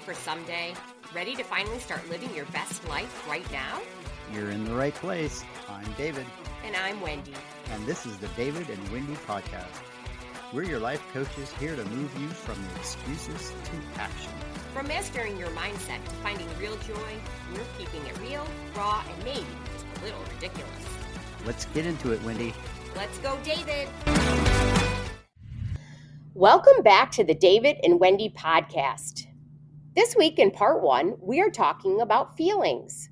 for someday? Ready to finally start living your best life right now? You're in the right place. I'm David. And I'm Wendy. And this is the David and Wendy podcast. We're your life coaches here to move you from the excuses to action. From mastering your mindset to finding real joy, we're keeping it real, raw, and maybe just a little ridiculous. Let's get into it, Wendy. Let's go, David. Welcome back to the David and Wendy podcast. This week in part 1, we are talking about feelings,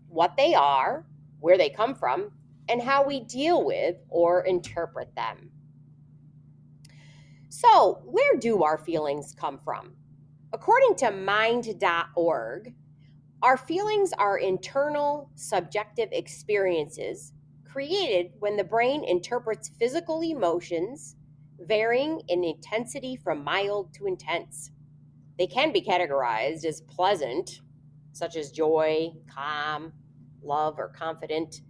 what they are, where they come from, and how we deal with or interpret them. So, where do our feelings come from? According to mind.org, our feelings are internal, subjective experiences created when the brain interprets physical emotions varying in intensity from mild to intense. They can be categorized as pleasant, such as joy, calm, love, or confident,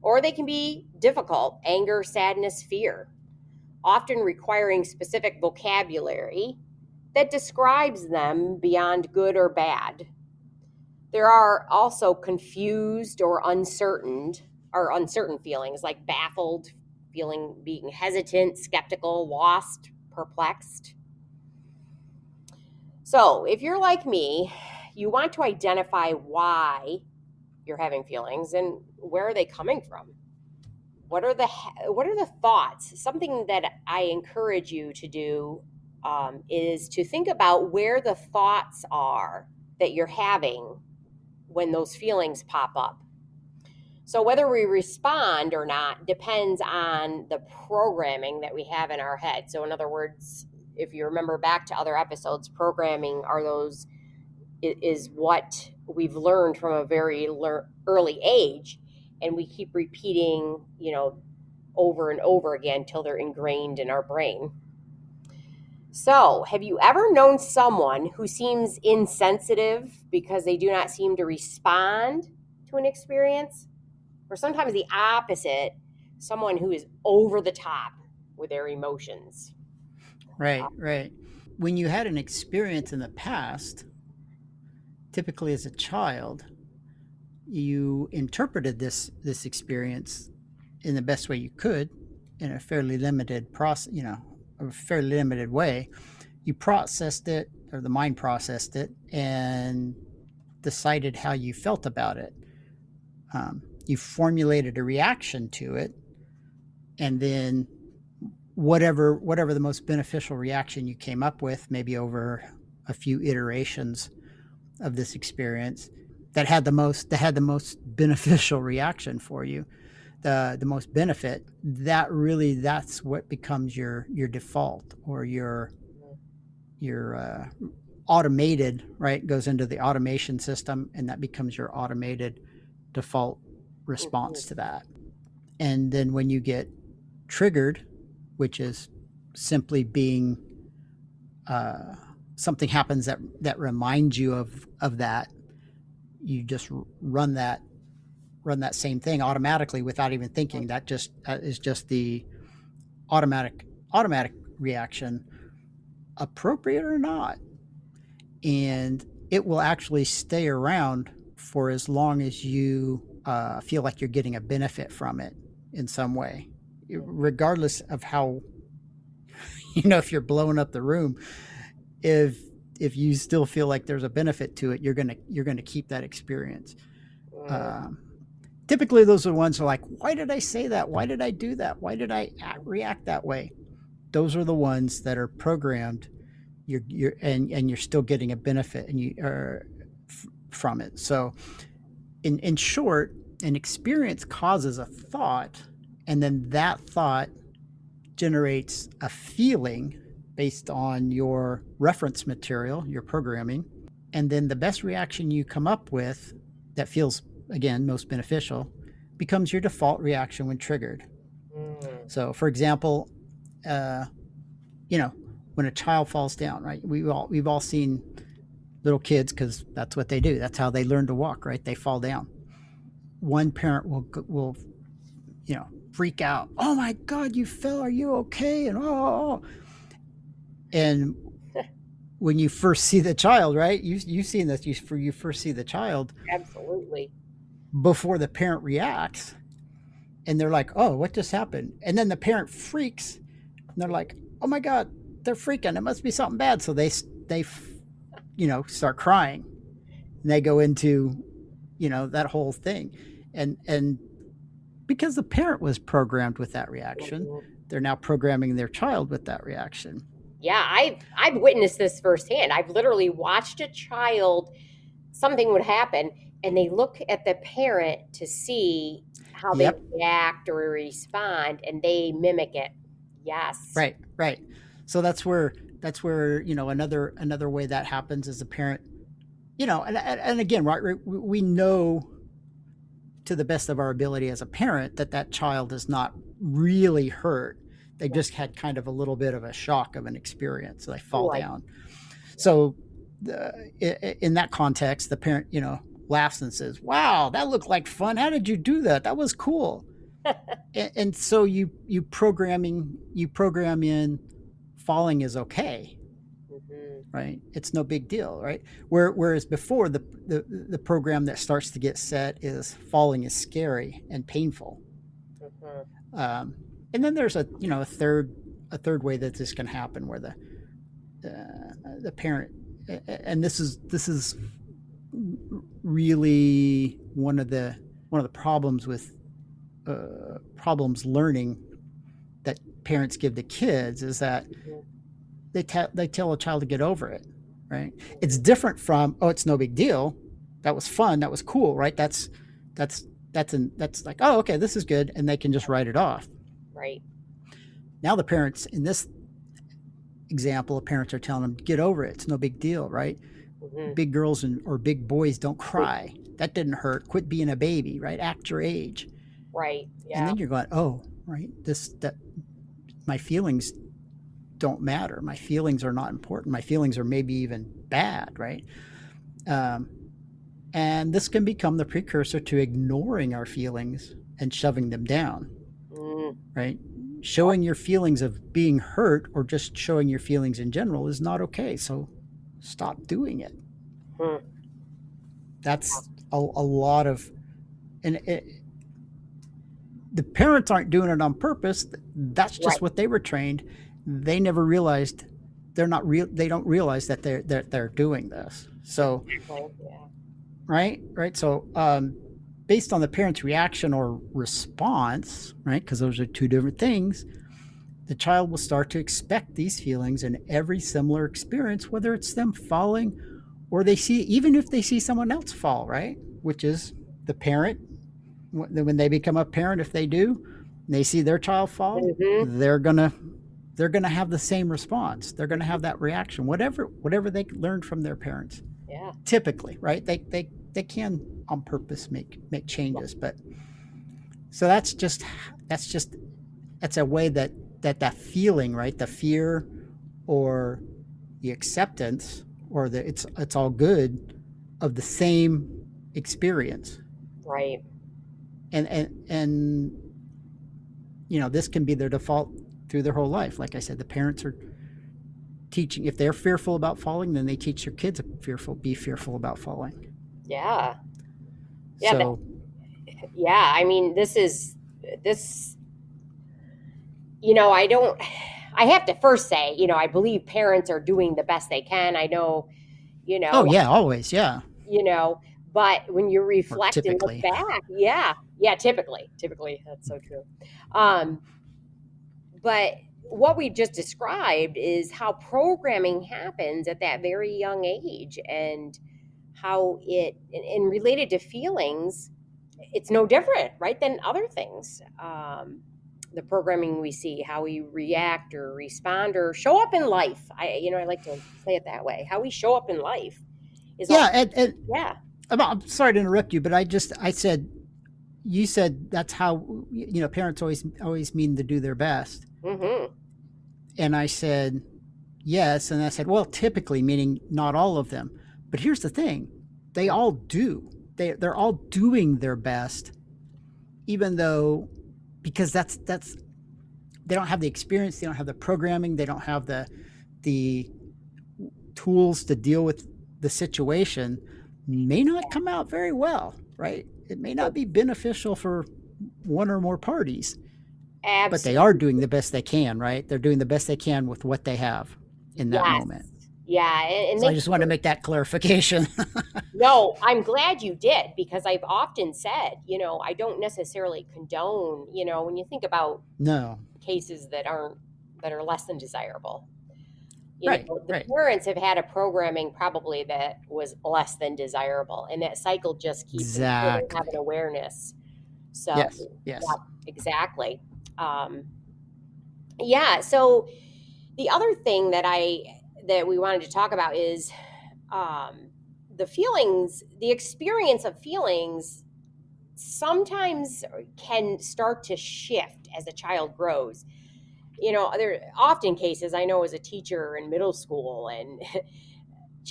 or they can be difficult, anger, sadness, fear, often requiring specific vocabulary that describes them beyond good or bad. There are also confused or uncertain feelings like baffled, being hesitant, skeptical, lost, perplexed. So if you're like me, you want to identify why you're having feelings and where are they coming from? What are the thoughts? Something that I encourage you to do is to think about where the thoughts are that you're having when those feelings pop up. So whether we respond or not depends on the programming that we have in our head. So in other words, if you remember back to other episodes, programming is what we've learned from a very early age, and we keep repeating, over and over again till they're ingrained in our brain. So, have you ever known someone who seems insensitive because they do not seem to respond to an experience? Or sometimes the opposite, someone who is over the top with their emotions. Right. When you had an experience in the past, typically as a child, you interpreted this experience in the best way you could, in a fairly limited process, a fairly limited way. You processed it, or the mind processed it, and decided how you felt about it. You formulated a reaction to it, and then whatever the most beneficial reaction you came up with, maybe over a few iterations of this experience, that had the most beneficial reaction for you, the most benefit, that's what becomes your default, or your automated, right? Goes into the automation system, and that becomes your automated default response to that. And then when you get triggered, which is simply being something happens that reminds you of that, you just run that same thing automatically without even thinking. That is just the automatic reaction, appropriate or not, and it will actually stay around for as long as you feel like you're getting a benefit from it in some way, regardless of how, if you're blowing up the room, if you still feel like there's a benefit to it, you're gonna keep that experience. Typically, those are the ones who are like, why did I say that? Why did I do that? Why did I react that way? Those are the ones that are programmed. You're still getting a benefit from it. So, in short, an experience causes a thought, and then that thought generates a feeling based on your reference material, your programming, and then the best reaction you come up with that feels, again, most beneficial becomes your default reaction when triggered. So, for example, when a child falls down, right? We've all seen little kids, because that's what they do. That's how they learn to walk, right? They fall down. One parent will freak out. Oh my God, you fell. Are you okay? And when you first see the child, right? You've seen this. You first see the child Absolutely. before the parent reacts, and they're like, "Oh, what just happened?" And then the parent freaks, and they're like, "Oh my god, they're freaking! It must be something bad." So they start crying, and they go into that whole thing, and because the parent was programmed with that reaction, Mhm. they're now programming their child with that reaction. Yeah, I've witnessed this firsthand. I've literally watched a child, something would happen, and they look at the parent to see how they Yep. react or respond, and they mimic it. Yes. Right, right. So that's where another way that happens is the parent, and again, right, we know to the best of our ability as a parent that that child is not really hurt. They just had kind of a little bit of a shock of an experience. So they fall Right. down. So in that context, the parent, laughs and says, "Wow, that looked like fun. How did you do that? That was cool." And so you program in falling is okay, Mhm. right? It's no big deal, right? Whereas before the program that starts to get set is falling is scary and painful. Mhm. Um, and then there's a third way that this can happen where the parent, and this is really one of the problems with problems learning that parents give to kids is that Mhm. they tell a child to get over it, right? It's different from, oh, it's no big deal, that was fun, that was cool, right? That's that's like, oh, okay, this is good, and they can just write it off. Right. Now the parents in this example, the parents are telling them, get over it, it's no big deal, right? Mhm. Big girls or big boys don't cry, that didn't hurt, quit being a baby, right? Act your age. Right. And Yeah. then you're going, oh, right, this that my feelings don't matter, my feelings are not important, my feelings are maybe even bad, right? um, and this can become the precursor to ignoring our feelings and shoving them down, Mm. right? Showing your feelings of being hurt or just showing your feelings in general is not okay, so stop doing it. Mm. That's a lot of, and the parents aren't doing it on purpose, that's just Right. what they were trained. They never realized, they're not real, they don't realize that they're doing this. So Exactly. Yeah. right, so based on the parent's reaction or response, right, because those are two different things, the child will start to expect these feelings in every similar experience, whether it's them falling or they see, even if they see someone else fall, right, which is the parent. When they become a parent, if they do, and they see their child fall, Mhm. they're gonna have the same response, they're gonna have that reaction, whatever they learned from their parents, Yeah. typically, right? They can on purpose make changes, but so that's just that's a way that feeling, right, the fear or the acceptance or the it's all good of the same experience. Right. And this can be their default through their whole life. Like I said, the parents are teaching, if they're fearful about falling, then they teach their kids be fearful about falling. Yeah. Yeah. So Yeah. I mean, this. I don't. I have to first say, I believe parents are doing the best they can. I know, you oh know, yeah, always, yeah. you know, but when you Or reflect and look typically. back, yeah, yeah, typically, that's so true. Um, but what we just described is how programming happens at that very young age, and how and related to feelings, it's no different, right, than other things. The programming we see, how we react or respond or show up in life. I like to say it that way. How we show up in life is all. Yeah, and Yeah. I'm sorry to interrupt you, but I said, you said that's how, parents always mean to do their best. Mm-hmm. And I said, yes. And I said, well, typically, meaning not all of them. But here's the thing, they all do. They're all doing their best, even though, because that's they don't have the experience, they don't have the programming, they don't have the tools to deal with the situation may not come out very well, right? It may not be beneficial for one or more parties, but they are doing Absolutely. the best they can, right? They're doing the best they can with what they have in that Yes. moment. Yeah. And So I thank just you want to for. make that clarification. No, I'm glad you did because I've often said, I don't necessarily condone, when you think about No. cases that are less than desirable. Right, The right. parents have had a programming probably that was less than desirable, and that cycle just keeps until they have Exactly. an awareness. So, Yes, yeah, yes. exactly. Um, yeah. So the other thing that we wanted to talk about is um, the feelings, the experience of feelings sometimes can start to shift as a child grows. There are often cases I know as a teacher in middle school, and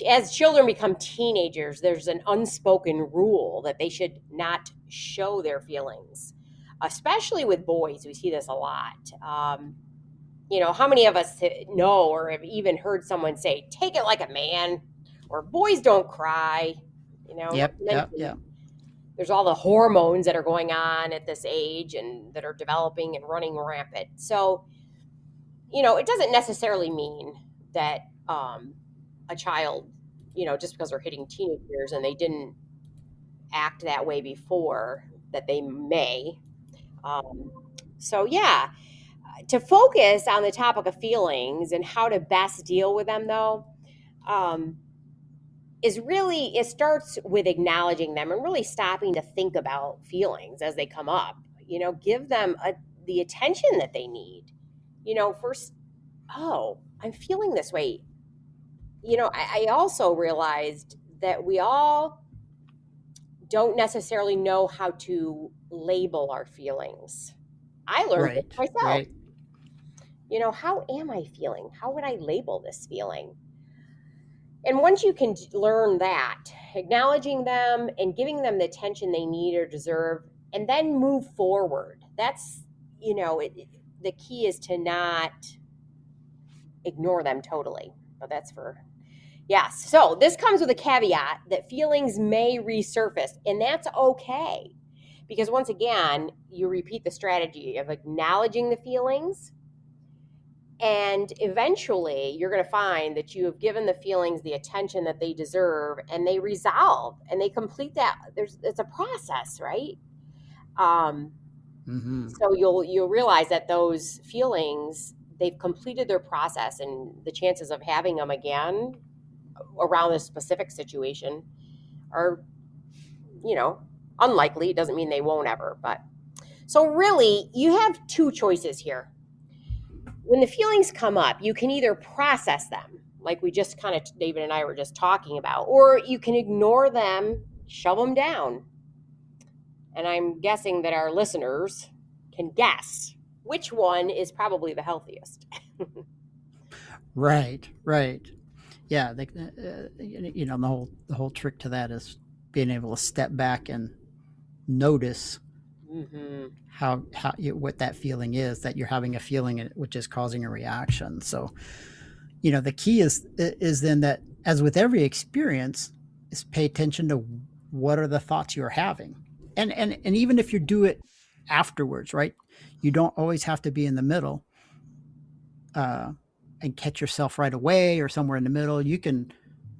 as children become teenagers, there's an unspoken rule that they should not show their feelings, especially with boys. We see this a lot. How many of us know or have even heard someone say, take it like a man, or boys don't cry, not Yep, to yep, mention yep. there's all the hormones that are going on at this age and that are developing and running rampant. So, it doesn't necessarily mean that a child, just because they're hitting teenage years and they didn't act that way before, that they may. Um, so, yeah, to focus on the topic of feelings and how to best deal with them, though, um, it starts with acknowledging them and really stopping to think about feelings as they come up. Give them the attention that they need. First, oh, I'm feeling this way. I also realized that we all don't necessarily know how to label our feelings. I learned this Right, myself. right. How am I feeling? How would I label this feeling? And once you can learn that, acknowledging them and giving them the attention they need or deserve, and then move forward. That's, the key is to not ignore them totally. But that's for. Yes. So this comes with a caveat that feelings may resurface, and that's okay. Because once again, you repeat the strategy of acknowledging the feelings, and eventually you're going to find that you have given the feelings the attention that they deserve, and they resolve and they complete that. It's a process, right? Um, Mm-hmm. so you'll realize that those feelings, they've completed their process, and the chances of having them again around a specific situation are, you know, unlikely. It doesn't mean they won't ever, but so really you have two choices here. When the feelings come up, you can either process them, like we just kind of, David and I were just talking about, or you can ignore them, shove them down. And I'm guessing that our listeners can guess which one is probably the healthiest. Right, right. Yeah, the whole trick to that is being able to step back and notice Mm-hmm. what that feeling is, that you're having a feeling which is causing a reaction. So, the key is then that, as with every experience, is pay attention to what are the thoughts you're having, and even if you do it afterwards, right? You don't always have to be in the middle, uh, and catch yourself right away or somewhere in the middle. You can,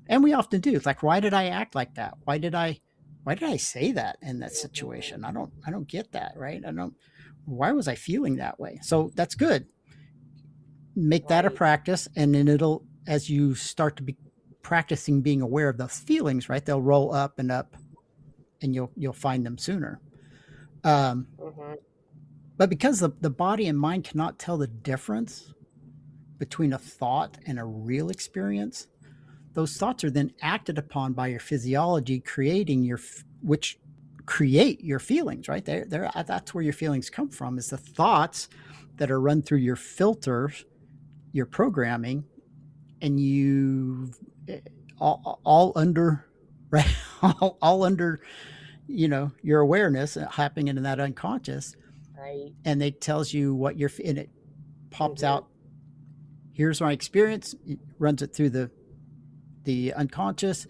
and we often do. It's like, why did I act like that? Why did I say that in that situation? I don't get that, right? I don't. Why was I feeling that way? So that's good. Make that a Right. practice, and then it'll, as you start to be practicing being aware of those feelings, right? They'll roll up and up, and you'll find them sooner. Um, Mm-hmm. but because the body and mind cannot tell the difference between a thought and a real experience, those thoughts are then acted upon by your physiology, creating which create your feelings, right? That's where your feelings come from, is the thoughts that are run through your filters, your programming, and you all under right, all under your awareness, happening in that unconscious, Right. and it tells you what you're, and it pops Mm-hmm. out. Here's my experience. It runs it through the unconscious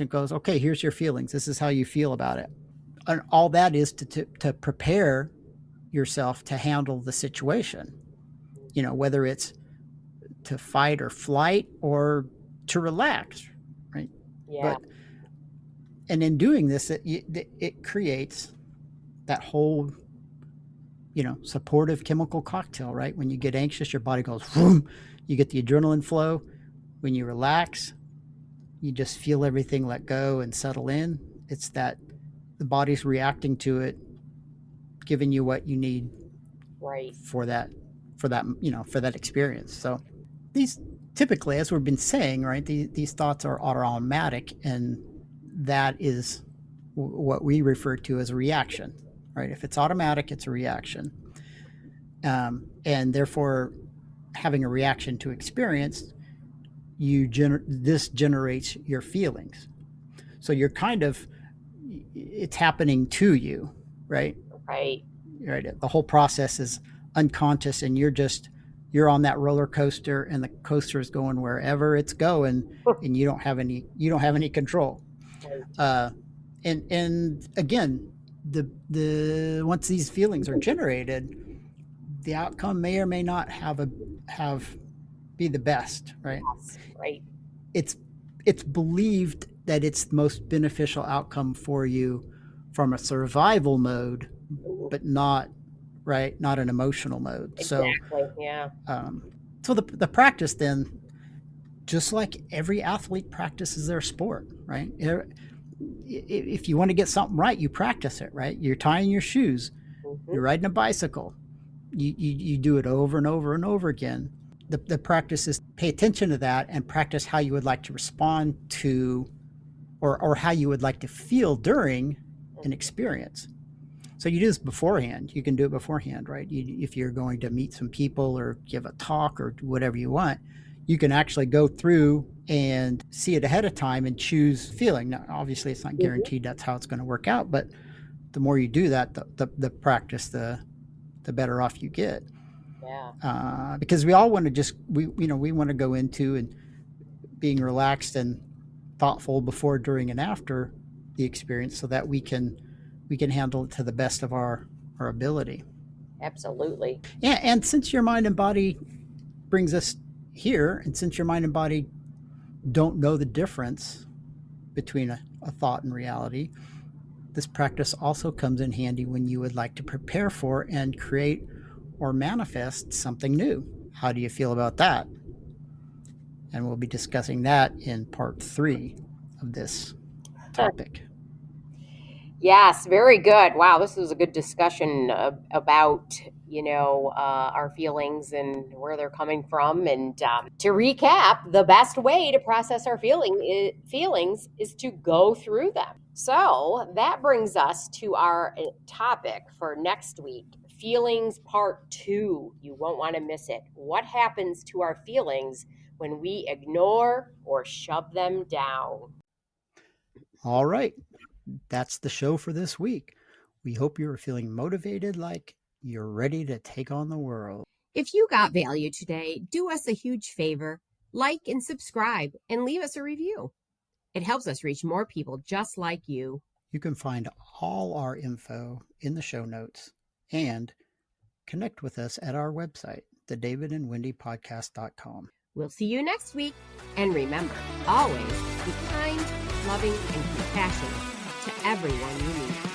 goes, okay, here's your feelings. This is how you feel about it. And all that is to prepare yourself to handle the situation, whether it's to fight or flight or to relax, right? Yeah. And in doing this, it creates that whole, supportive chemical cocktail, right? When you get anxious, your body goes, vroom, you get the adrenaline flow. When you relax, you just feel everything let go and settle in. It's that the body's reacting to it, giving you what you need Right. for that experience. So these typically, as we've been saying, right, these thoughts are automatic, and that is what we refer to as a reaction, right? If it's automatic, it's a reaction. And therefore, having a reaction to experience, this generates your feelings. So you're it's happening to you, right? Right. The whole process is unconscious, and you're on that roller coaster, and the coaster is going wherever it's going, and you don't have any control. Right. And again, the once these feelings are generated, the outcome may or may not be the best, right? Yes. Right. It's believed that it's the most beneficial outcome for you from a survival mode, but not an emotional mode. Exactly. Yeah. So the practice then, just like every athlete practices their sport, right? If you want to get something right, you practice it, right? You're tying your shoes, you're riding a bicycle, you do it over and over and over again. The practice is pay attention to that and practice how you would like to respond to, or how you would like to feel during an experience. So you do this beforehand. You can do it beforehand, right? If you're going to meet some people or give a talk or do whatever you want, you can actually go through and see it ahead of time and choose feeling. Now, obviously, it's not guaranteed that's how it's going to work out, but the more you do that, the practice, the better off you get. Yeah. Because we all want to we want to go into and being relaxed and thoughtful before, during, and after the experience, so that we can handle it to the best of our ability. Absolutely. Yeah, and since your mind and body brings us here, and since your mind and body don't know the difference between a thought and reality, this practice also comes in handy when you would like to prepare for and create or manifest something new. How do you feel about that? And we'll be discussing that in part 3 of this topic. Yes, very good. Wow, this was a good discussion about our feelings and where they're coming from. And to recap, the best way to process our feelings is to go through them. So that brings us to our topic for next week. Feelings part 2. You won't want to miss it. What happens to our feelings when we ignore or shove them down? All right. That's the show for this week. We hope you are feeling motivated, like you're ready to take on the world. If you got value today, do us a huge favor. Like and subscribe and leave us a review. It helps us reach more people just like you. You can find all our info in the show notes and connect with us at our website, thedavidandwendypodcast.com. We'll see you next week. And remember, always be kind, loving, and compassionate to everyone you meet.